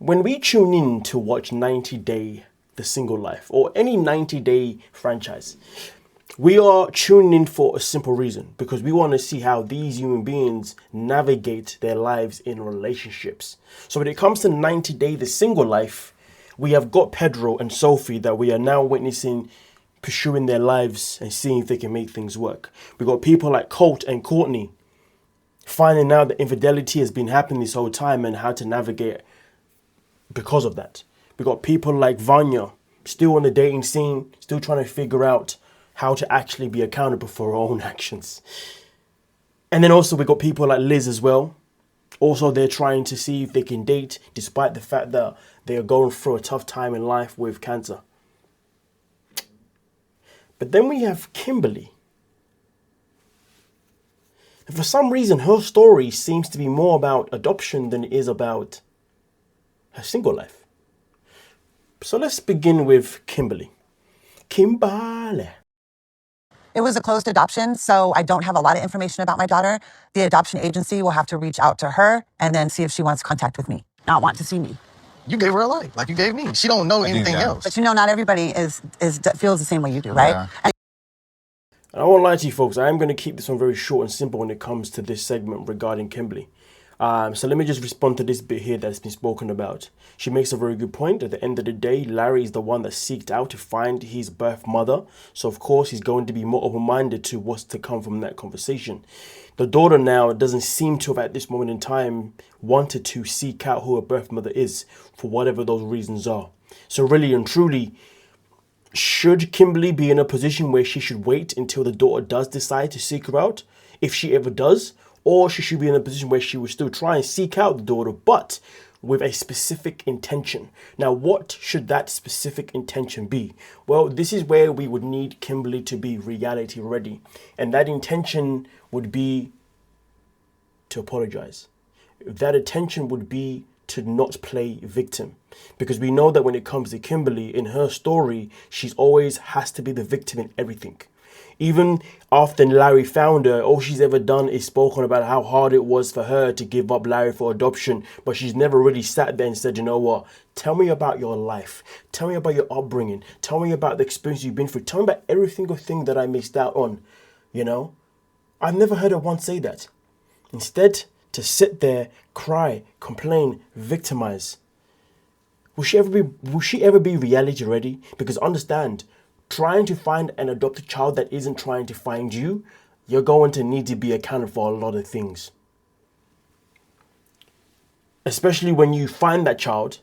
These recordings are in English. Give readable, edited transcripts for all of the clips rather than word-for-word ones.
When we tune in to watch 90 Day The Single Life or any 90-day franchise, we are tuning in for a simple reason, because we want to see how these human beings navigate their lives in relationships. So when it comes to 90 Day The Single Life, we have got Pedro and Sophie that we are now witnessing pursuing their lives and seeing if they can make things work. We've got people like Colt and Cortney finding out that infidelity has been happening this whole time and how to navigate because of that. We've got people like Vanja still on the dating scene, still trying to figure out how to actually be accountable for her own actions. And then also we've got people like Liz as well. Also, they're trying to see if they can date despite the fact that they are going through a tough time in life with cancer. But then we have Kimberly. And for some reason, her story seems to be more about adoption than it is about her single life. So let's begin with Kimberly. Kimberly. It was a closed adoption, so I don't have a lot of information about my daughter. The adoption agency will have to reach out to her and then see if she wants contact with me. Not want to see me. You gave her a life, like you gave me. She don't know anything else. But not everybody feels the same way you do, right? Yeah. And I won't lie to you folks, I am going to keep this one very short and simple when it comes to this segment regarding Kimberly. So let me just respond to this bit here that's been spoken about. She makes a very good point. At the end of the day, Larry is the one that seeked out to find his birth mother. So of course he's going to be more open-minded to what's to come from that conversation. The daughter now doesn't seem to have at this moment in time wanted to seek out who her birth mother is for whatever those reasons are. So really and truly, should Kimberly be in a position where she should wait until the daughter does decide to seek her out, if she ever does? Or she should be in a position where she will still try and seek out the daughter, but with a specific intention. Now, what should that specific intention be? Well, this is where we would need Kimberly to be reality ready. And that intention would be to apologize. That intention would be to not play victim. Because we know that when it comes to Kimberly, in her story, she's always has to be the victim in everything. Even after Larry found her, all she's ever done is spoken about how hard it was for her to give up Larry for adoption. But she's never really sat there and said, you know what, tell me about your life. Tell me about your upbringing. Tell me about the experience you've been through. Tell me about every single thing that I missed out on. You know, I've never heard her once say that. Instead, to sit there, cry, complain, victimize. Will she ever be reality ready? Because understand, trying to find an adopted child that isn't trying to find you, you're going to need to be accounted for a lot of things. Especially when you find that child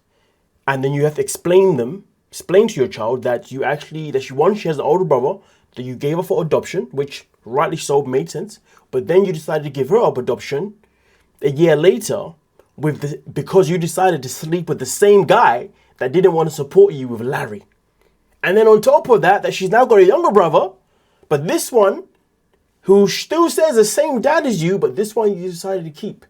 and then you have to explain to your child that she has an older brother that you gave her for adoption, which rightly so made sense, but then you decided to give her up adoption a year later because you decided to sleep with the same guy that didn't want to support you with Larry. And then on top of that she's now got a younger brother, but this one, who still says the same dad as you, but this one you decided to keep.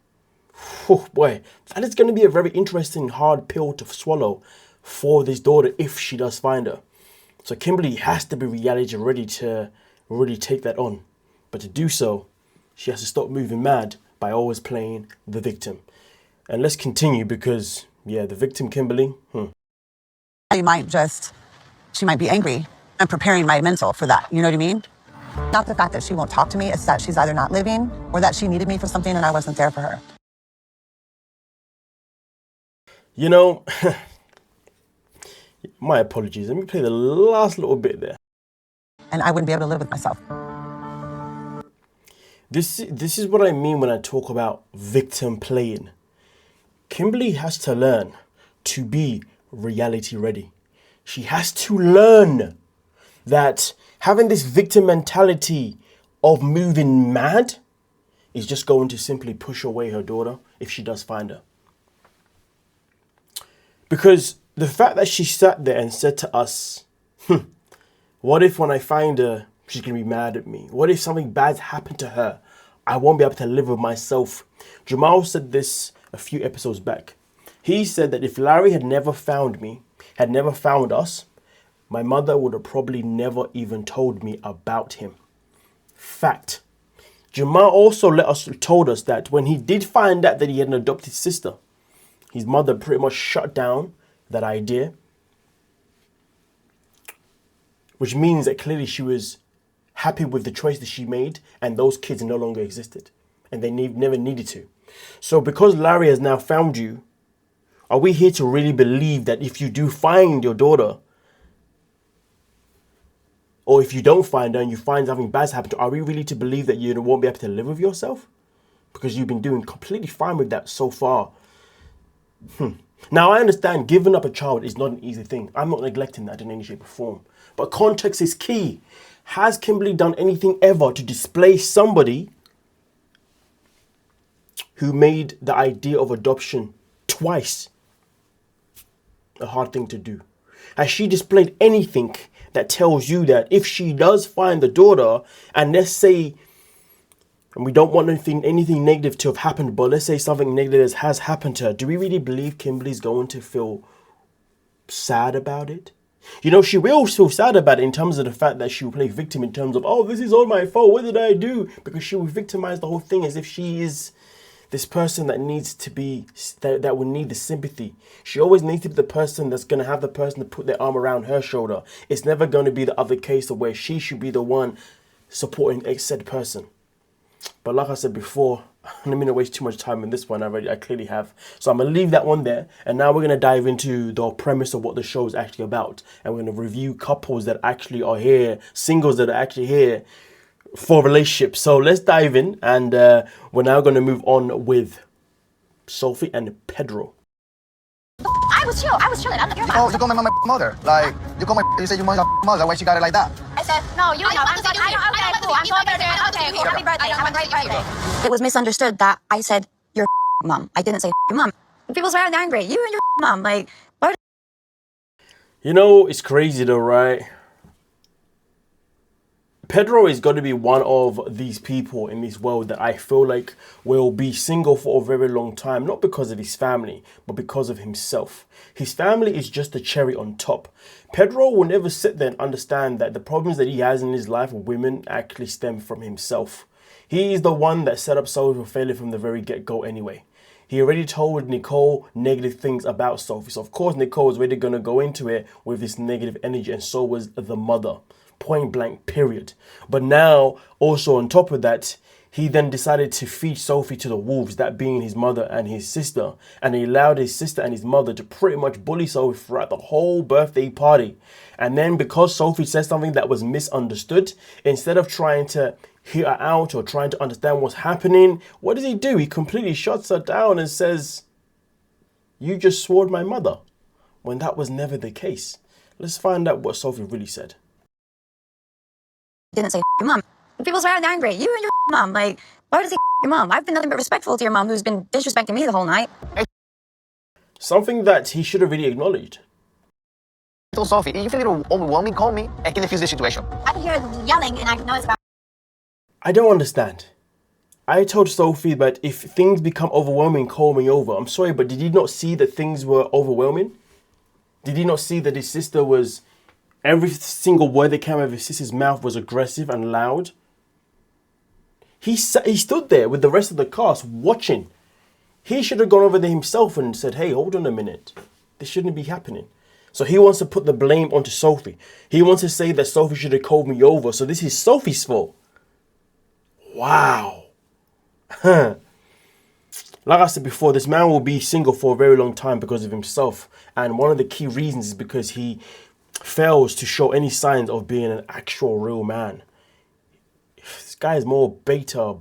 Oh boy, that is going to be a very interesting, hard pill to swallow for this daughter if she does find her. So Kimberly has to be reality ready to really take that on. But to do so, she has to stop moving mad by always playing the victim. And let's continue because, yeah, the victim, Kimberly. She might be angry. I'm preparing my mental for that. You know what I mean? Not the fact that she won't talk to me. It's that she's either not living or that she needed me for something and I wasn't there for her. You know, my apologies. Let me play the last little bit there. And I wouldn't be able to live with myself. This is what I mean when I talk about victim playing. Kimberly has to learn to be reality ready. She has to learn that having this victim mentality of moving mad is just going to simply push away her daughter if she does find her. Because the fact that she sat there and said to us, what if when I find her, she's going to be mad at me? What if something bad's happened to her? I won't be able to live with myself. Jamal said this a few episodes back. He said that if Larry had never found me, had never found us, my mother would have probably never even told me about him. Fact. Jamal also told us that when he did find out that he had an adopted sister, His mother pretty much shut down that idea, which means that clearly she was happy with the choice that she made, and those kids no longer existed, and they never needed to. So because Larry has now found you, are we here to really believe that if you do find your daughter, or if you don't find her and you find something bad's happened to her, are we really to believe that you won't be able to live with yourself? Because you've been doing completely fine with that so far. Now, I understand giving up a child is not an easy thing. I'm not neglecting that in any shape or form. But context is key. Has Kimberly done anything ever to displace somebody who made the idea of adoption twice a hard thing to do? Has she displayed anything that tells you that if she does find the daughter, and let's say, and we don't want anything negative to have happened, but let's say something negative has happened to her, do we really believe Kimberly's going to feel sad about it? You know, she will feel sad about it in terms of the fact that she will play victim in terms of, oh, this is all my fault, what did I do? Because she will victimize the whole thing as if she is this person that needs to be, that will need the sympathy. She always needs to be the person that's going to have the person to put their arm around her shoulder. It's never going to be the other case of where she should be the one supporting a said person. But like I said before, let me not waste too much time on this one. I clearly have. So I'm going to leave that one there. And now we're going to dive into the premise of what the show is actually about. And we're going to review couples that actually are here, singles that are actually here for relationships. So let's dive in. And we're now going to move on with Sophie and Pedro. I was chilling. I'm not your Oh, you call my mother. Like, you say you my mother. Why she got it like that? I said, no, you know, I'm okay, cool. I'm so okay, cool. Happy birthday. Have a great birthday. It was misunderstood that I said your mom. I didn't say your mom. People swear I'm angry. You and your mom. Like, what? You know, it's crazy though, right? Pedro is going to be one of these people in this world that I feel like will be single for a very long time, not because of his family, but because of himself. His family is just the cherry on top. Pedro will never sit there and understand that the problems that he has in his life with women actually stem from himself. He is the one that set up Sophie for failure from the very get-go anyway. He already told Nicole negative things about Sophie. So of course Nicole was already going to go into it with this negative energy, and so was the mother. Point blank, period. But now, also on top of that, he then decided to feed Sophie to the wolves, that being his mother and his sister. And he allowed his sister and his mother to pretty much bully Sophie throughout the whole birthday party. And then because Sophie said something that was misunderstood, instead of trying to hear her out or trying to understand what's happening, what does he do? He completely shuts her down and says, "You just swore my mother," when that was never the case. Let's find out what Sophie really said. Didn't say your mom. People swear I'm angry. You and your mom. Like, why does he your mom? I've been nothing but respectful to your mom, who's been disrespecting me the whole night. Something that he should have really acknowledged. I told Sophie, if you feel a little overwhelming, call me. I can defuse the situation. I can hear yelling, and I know it's about. I don't understand. I told Sophie that if things become overwhelming, call me over. I'm sorry, but did he not see that things were overwhelming? Did he not see that his sister was... Every single word that came out of his sister's mouth was aggressive and loud? He stood there with the rest of the cast watching. He should have gone over there himself and said, "Hey, hold on a minute. This shouldn't be happening." So he wants to put the blame onto Sophie. He wants to say that Sophie should have called me over. So this is Sophie's fault. Wow. Like I said before, this man will be single for a very long time because of himself. And one of the key reasons is because he fails to show any signs of being an actual real man. This guy is more beta or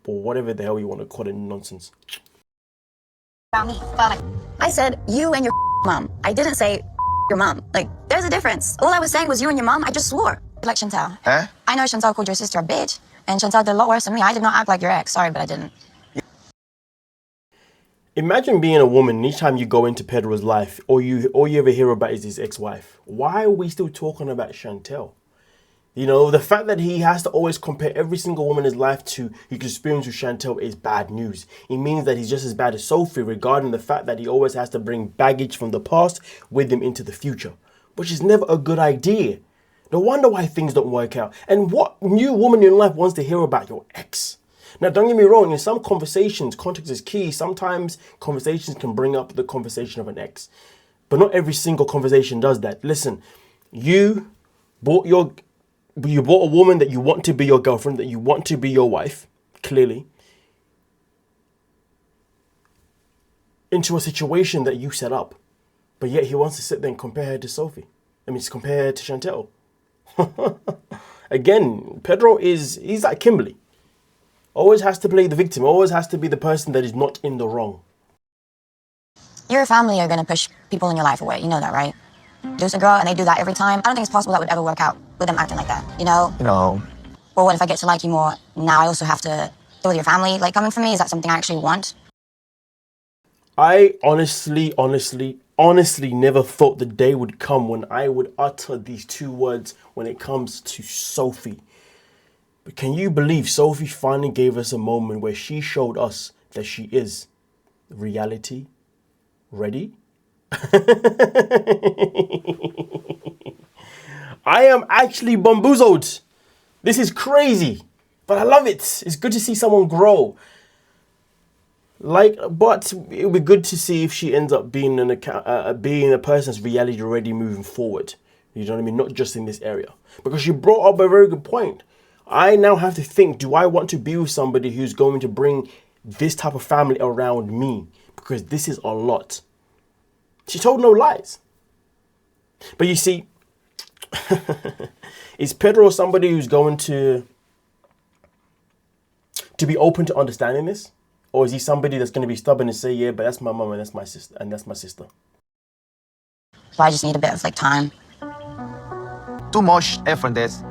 whatever the hell you want to call it nonsense. About me. But I said you and your mom. I didn't say your mom. Like, there's a difference. All I was saying was you and your mom. I just swore. Like Chantal. Huh? I know Chantal called your sister a bitch, and Chantal did a lot worse than me. I did not act like your ex. Sorry, but I didn't. Imagine being a woman and each time you go into Pedro's life, all you ever hear about is his ex-wife. Why are we still talking about Chantal? You know, the fact that he has to always compare every single woman in his life to his experience with Chantal is bad news. It means that he's just as bad as Sophie regarding the fact that he always has to bring baggage from the past with him into the future, which is never a good idea. No wonder why things don't work out. And what new woman in your life wants to hear about your ex? Now, don't get me wrong, in some conversations, context is key. Sometimes conversations can bring up the conversation of an ex. But not every single conversation does that. Listen, you bought a woman that you want to be your girlfriend, that you want to be your wife, clearly, into a situation that you set up. But yet he wants to sit there and compare her to Sophie. I mean, compare her to Chantel. Again, Pedro he's like Kimberly. Always has to play the victim. Always has to be the person that is not in the wrong. Your family are going to push people in your life away. You know that, right? There's a girl and they do that every time. I don't think it's possible that would ever work out with them acting like that, you know? No. Or what if I get to like you more? Now I also have to deal with your family. Like, coming from me, is that something I actually want? I honestly never thought the day would come when I would utter these two words when it comes to Sophie. But can you believe Sophie finally gave us a moment where she showed us that she is reality ready? I am actually bamboozled. This is crazy, but I love it. It's good to see someone grow. But it would be good to see if she ends up being being a person's reality ready moving forward. You know what I mean? Not just in this area. Because she brought up a very good point. I now have to think, do I want to be with somebody who's going to bring this type of family around me? Because this is a lot. She told no lies. But you see, is Pedro somebody who's going to be open to understanding this? Or is he somebody that's going to be stubborn and say, yeah, but that's my mom and that's my sister and that's my sister? So I just need a bit of like time. Too much effort in this.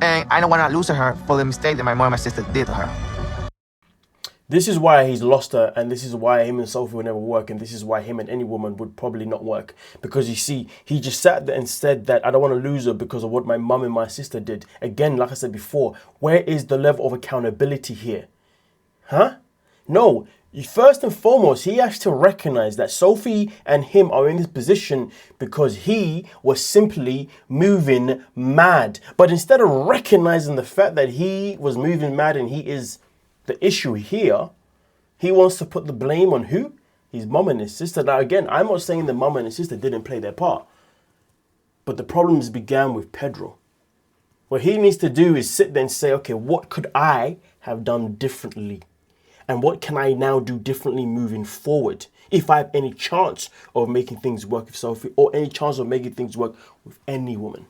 And I don't want to lose her for the mistake that my mom and my sister did to her. This is why he's lost her, and this is why him and Sophie will never work, and this is why him and any woman would probably not work. Because you see, he just sat there and said that I don't want to lose her because of what my mum and my sister did. Again, like I said before, where is the level of accountability here? Huh? No, first and foremost, he has to recognize that Sophie and him are in this position because he was simply moving mad. But instead of recognizing the fact that he was moving mad and he is the issue here, he wants to put the blame on who? His mum and his sister. Now again, I'm not saying the mum and his sister didn't play their part. But the problems began with Pedro. What he needs to do is sit there and say, okay, what could I have done differently? And what can I now do differently moving forward? If I have any chance of making things work with Sophie or any chance of making things work with any woman.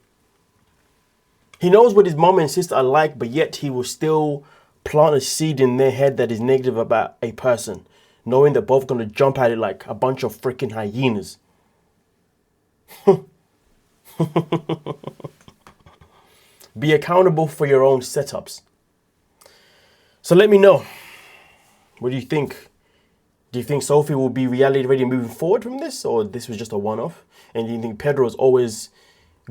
He knows what his mum and sister are like, but yet he will still plant a seed in their head that is negative about a person, knowing they're both going to jump at it like a bunch of freaking hyenas. Be accountable for your own setups. So let me know. What do you think? Do you think Sophie will be reality ready moving forward from this, or this was just a one-off? And do you think Pedro is always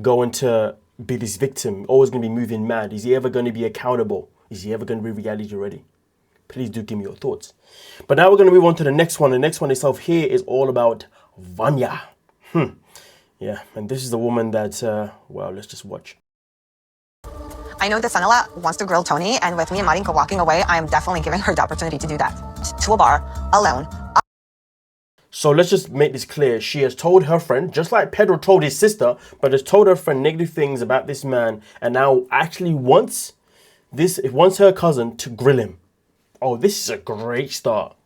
going to be this victim, always going to be moving mad? Is he ever going to be accountable? Is he ever going to be reality ready? Please do give me your thoughts. But now we're going to move on to the next one. The next one itself here is all about Vanja. Yeah, and this is the woman that, well, let's just watch. I know that Sanala wants to grill Tony, and with me and Marinko walking away, I'm definitely giving her the opportunity to do that. To a bar, alone. So let's just make this clear. She has told her friend, just like Pedro told his sister, but has told her friend negative things about this man, and now actually wants her cousin to grill him. Oh, this is a great start.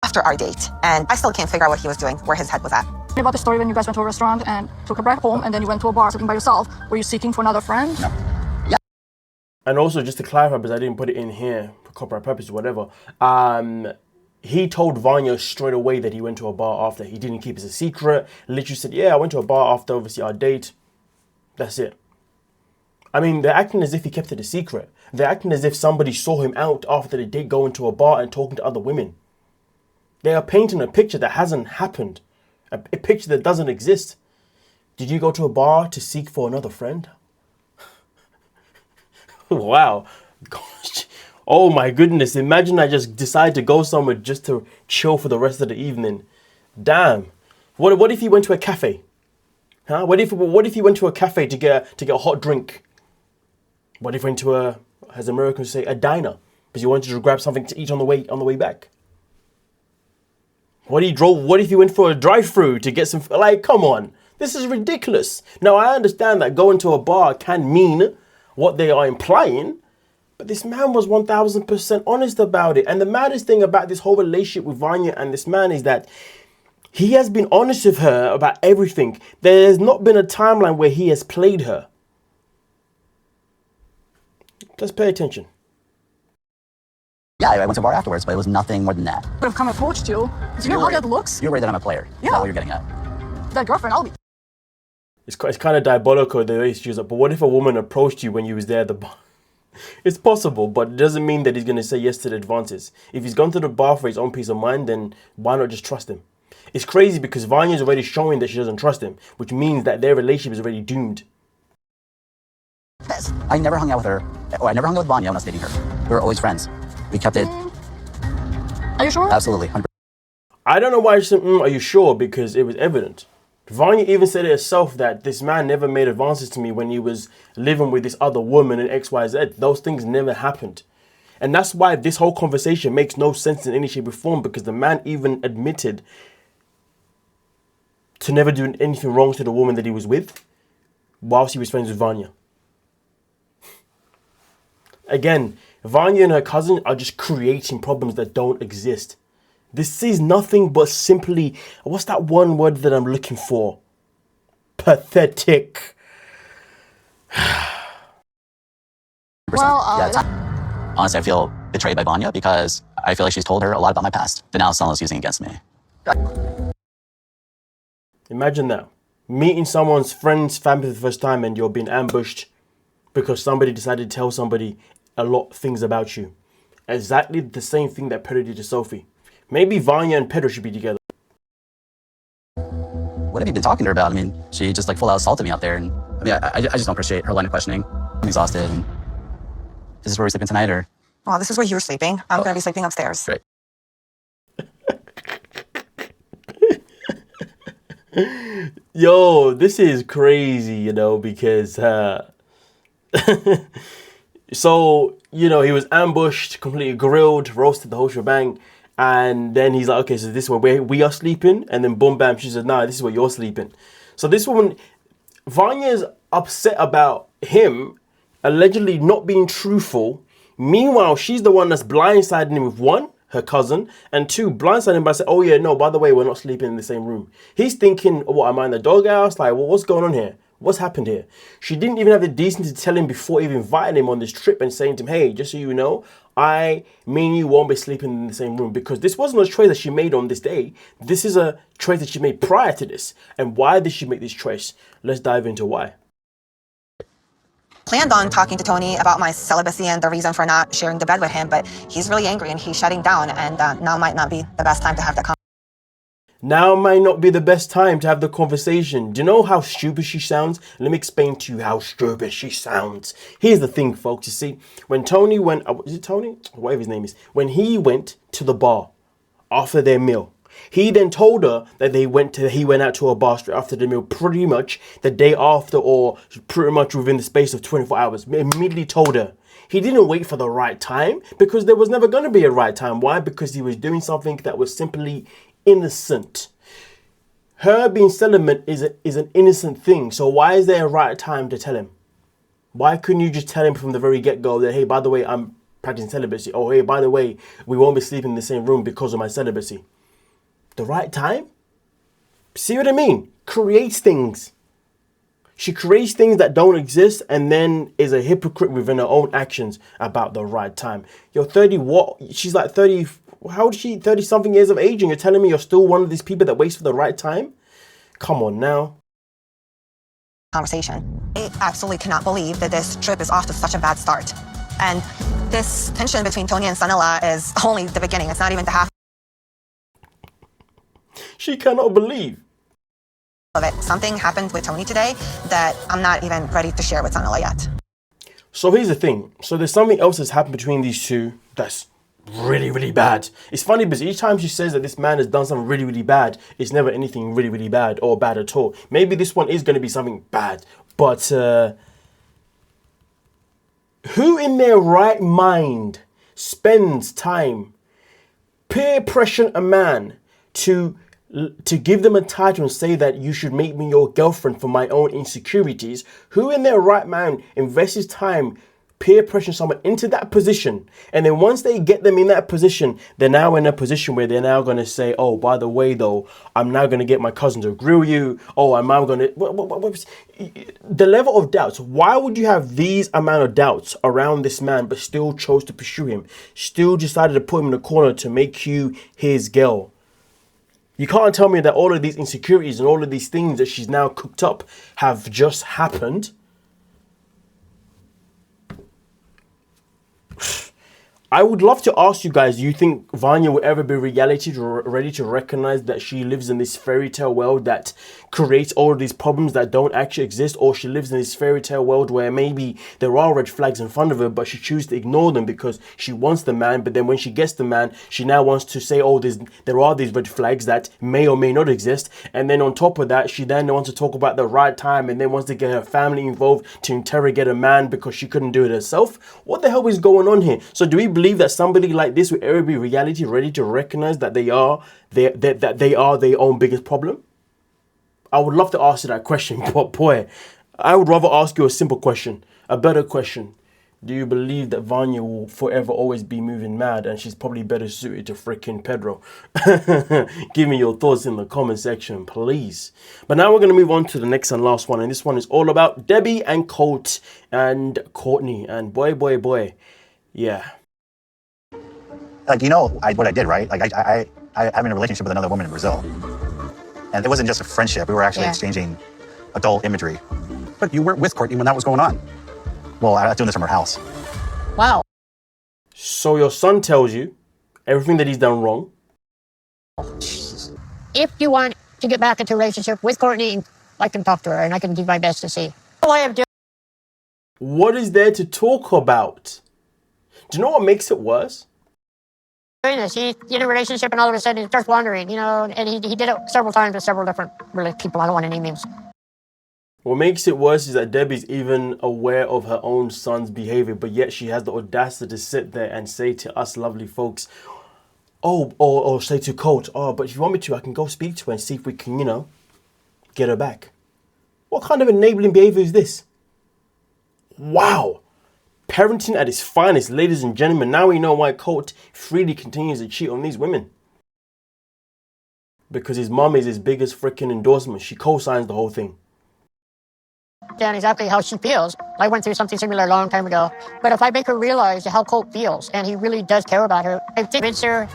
After our date, and I still can't figure out what he was doing, where his head was at. About the story when you guys went to a restaurant and took her back home, and then you went to a bar sitting by yourself. Were you seeking for another friend? No. And also, just to clarify, because I didn't put it in here for copyright purposes or whatever, he told Vanja straight away that he went to a bar after. He didn't keep it a secret. Literally said, yeah, I went to a bar after, obviously, our date. That's it. I mean, they're acting as if he kept it a secret. They're acting as if somebody saw him out after the date going to a bar and talking to other women. They are painting a picture that hasn't happened. A picture that doesn't exist. Did you go to a bar to seek for another friend? Wow. Gosh. Oh my goodness. Imagine I just decide to go somewhere just to chill for the rest of the evening. Damn. What if he went to a cafe? Huh? What if he went to a cafe to get a hot drink? What if he went to as Americans say, a diner? because he wanted to grab something to eat on the way back. What if he went for a drive-through to get some, like, come on. This is ridiculous. Now, I understand that going to a bar can mean what they are implying, but this man was 1000% honest about it. And the maddest thing about this whole relationship with Vanya and this man is that he has been honest with her about everything. There has not been a timeline where he has played her. Just pay attention. Yeah, I went to a bar afterwards, but it was nothing more than that. Would have come and approached you. Do you know how that looks? You're worried that I'm a player. Yeah. Is that what you're getting at? That girlfriend, I'll be. It's kind of diabolical the way she's up. But what if a woman approached you when you was there at the bar? It's possible, but it doesn't mean that he's going to say yes to the advances. If he's gone to the bar for his own peace of mind, then why not just trust him? It's crazy because Vanya's already showing that she doesn't trust him, which means that their relationship is already doomed. Yes. I never hung out with her. Or I never hung out with Vanya when I was dating her. We were always friends. We kept it. Are you sure? Absolutely. 100%. I don't know why she said, are you sure? Because it was evident. Vanya even said it herself that this man never made advances to me when he was living with this other woman and XYZ. Those things never happened. And that's why this whole conversation makes no sense in any shape or form, because the man even admitted to never doing anything wrong to the woman that he was with whilst he was friends with Vanya. Again, Vanya and her cousin are just creating problems that don't exist. This is nothing but simply, what's that one word that I'm looking for? Pathetic. Well, Yeah, honestly, I feel betrayed by Vanya because I feel like she's told her a lot about my past that now someone's using against me. Imagine that. Meeting someone's friend's family for the first time and you're being ambushed because somebody decided to tell somebody a lot of things about you. Exactly the same thing that Pedro did to Sophie. Maybe Vanya and Pedro should be together. What have you been talking to her about? I mean, she just like full out assaulted me out there. And I mean, I just don't appreciate her line of questioning. I'm exhausted. And is this where we're sleeping tonight or? Well, this is where you're sleeping. I'm going to be sleeping upstairs. Great. Yo, this is crazy, you know, because so, you know, he was ambushed, completely grilled, roasted the whole shebang. And then he's like, okay, so this is where we are sleeping. And then boom, bam, she said, nah, this is where you're sleeping. So this woman, Vanya's upset about him allegedly not being truthful. Meanwhile, she's the one that's blindsiding him with one, her cousin, and two, blindsiding him by saying, oh yeah, no, by the way, we're not sleeping in the same room. He's thinking, what, am I in the doghouse? Like, well, what's going on here? What's happened here? She didn't even have the decency to tell him before even inviting him on this trip and saying to him, hey, just so you know, me and you won't be sleeping in the same room, because this wasn't a choice that she made on this day. This is a choice that she made prior to this. And why did she make this choice? Let's dive into why. Planned on talking to Tony about my celibacy and the reason for not sharing the bed with him, but he's really angry and he's shutting down, and now might not be the best time to have that conversation. Now might not be the best time to have the conversation. Do you know how stupid she sounds? Let me explain to you how stupid she sounds. Here's the thing, folks. You see, when Tony went, is it Tony? Whatever his name is. When he went to the bar after their meal, he then told her that he went out to a bar straight after the meal, pretty much the day after, or pretty much within the space of 24 hours. Immediately told her. He didn't wait for the right time, because there was never going to be a right time. Why? Because he was doing something that was simply innocent. Her being celibate is an innocent thing. So why is there a right time to tell him? Why couldn't you just tell him from the very get-go that, hey, by the way, I'm practicing celibacy. Oh, hey, by the way, we won't be sleeping in the same room because of my celibacy. The right time? See what I mean? Creates things. She creates things that don't exist and then is a hypocrite within her own actions about the right time. You're 30 what? She's like 30. How old is she? 30 something years of age, and you're telling me you're still one of these people that waits for the right time? Come on now. Conversation. I absolutely cannot believe that this trip is off to such a bad start. And this tension between Tony and son-in-law is only the beginning. It's not even the half She cannot believe of it. Something happened with Tony today that I'm not even ready to share with son-in-law yet. So here's the thing. So there's something else that's happened between these two that's really, really bad. It's funny because each time she says that this man has done something really, really bad, it's never anything really, really bad or bad at all. Maybe this one is going to be something bad, but who in their right mind spends time peer pressuring a man to give them a title and say that you should make me your girlfriend for my own insecurities, who in their right mind invests his time peer pressuring someone into that position, and then once they get them in that position, they're now in a position where they're now going to say, oh, by the way though, I'm now going to get my cousin to grill you, oh, I'm now going to... The level of doubts, why would you have these amount of doubts around this man but still chose to pursue him, still decided to put him in the corner to make you his girl? You can't tell me that all of these insecurities and all of these things that she's now cooked up have just happened. I would love to ask you guys, do you think Vanya will ever be ready to recognize that she lives in this fairy tale world that creates all of these problems that don't actually exist? Or she lives in this fairy tale world where maybe there are red flags in front of her, but she chooses to ignore them because she wants the man. But then when she gets the man, she now wants to say, oh, there are these red flags that may or may not exist. And then on top of that, she then wants to talk about the right time and then wants to get her family involved to interrogate a man because she couldn't do it herself. What the hell is going on here? So do we believe that somebody like this will ever be ready to recognize that they are their own biggest problem? I would love to ask you that question, but boy, I would rather ask you a simple question, a better question. Do you believe that Vanya will forever always be moving mad and she's probably better suited to freaking Pedro? Give me your thoughts in the comment section, please. But now we're going to move on to the next and last one. And this one is all about Debbie and Colt and Cortney. And boy, yeah. Like, you know, what I did, right? Like, I'm in a relationship with another woman in Brazil. And it wasn't just a friendship. We were actually exchanging adult imagery. But you weren't with Courtney when that was going on. Well, I was doing this from her house. Wow. So your son tells you everything that he's done wrong. If you want to get back into a relationship with Courtney, I can talk to her and I can do my best to see. All I have to do. What is there to talk about? Do you know what makes it worse? Doing this, he's in a relationship and all of a sudden he starts wandering, you know, and he did it several times with several different people. I don't want to name names. What makes it worse is that Debbie's even aware of her own son's behavior, but yet she has the audacity to sit there and say to us lovely folks, oh, or say to Colt, oh, but if you want me to, I can go speak to her and see if we can, you know, get her back. What kind of enabling behavior is this? Wow. Parenting at its finest, ladies and gentlemen. Now we know why Colt freely continues to cheat on these women. Because his mom is his biggest freaking endorsement. She co-signs the whole thing. Understand exactly how she feels. I went through something similar a long time ago. But if I make her realize how Colt feels, and he really does care about her, I think it's her.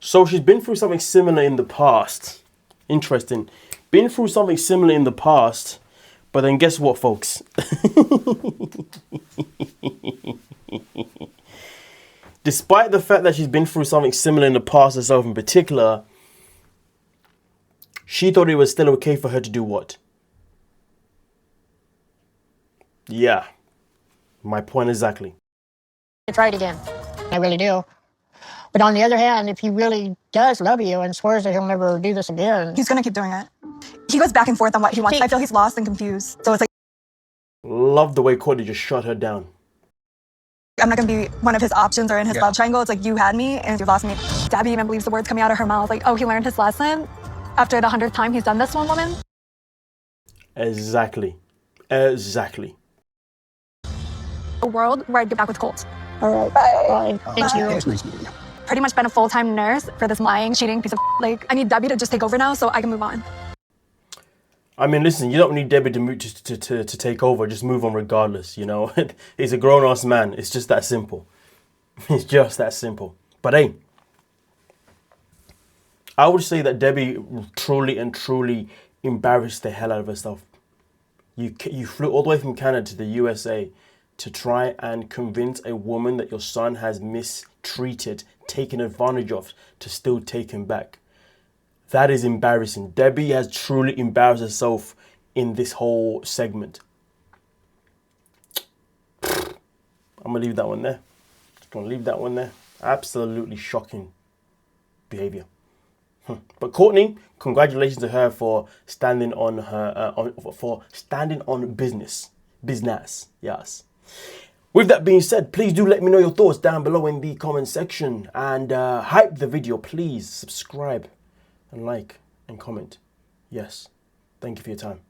So she's been through something similar in the past. Interesting. Been through something similar in the past. But then guess what, folks? Despite the fact that she's been through something similar in the past herself in particular, she thought it was still okay for her to do what? Yeah, my point exactly. To try it again. I really do. But on the other hand, if he really does love you and swears that he'll never do this again, He's gonna keep doing it. He goes back and forth on what he wants. I feel he's lost and confused. So it's like, Love the way Courtney just shut her down. I'm not gonna be one of his options or in his love triangle. It's like, you had me and you lost me. Debbie even believes the words coming out of her mouth. Like, oh, he learned his lesson after the 100th time he's done this one woman. Exactly. A world where I'd get back with Colt. all right, bye. Thank you. It was nice meeting you. Pretty much been a full-time nurse for this lying, cheating piece of like, I need Debbie to just take over now so I can move on. I mean, listen, you don't need Debbie to move to take over. Just move on regardless, you know. He's a grown-ass man. It's just that simple. It's just that simple. But hey, I would say that Debbie truly embarrassed the hell out of herself. You flew all the way from Canada to the USA to try and convince a woman that your son has mistreated, taken advantage of, to still take him back. That is embarrassing. Debbie has truly embarrassed herself in this whole segment. I'm going to leave that one there. Just going to leave that one there. Absolutely shocking behavior. But Courtney, congratulations to her for standing on her business. Yes. With that being said, please do let me know your thoughts down below in the comment section, and hype the video. Please subscribe and like and comment. Yes, thank you for your time.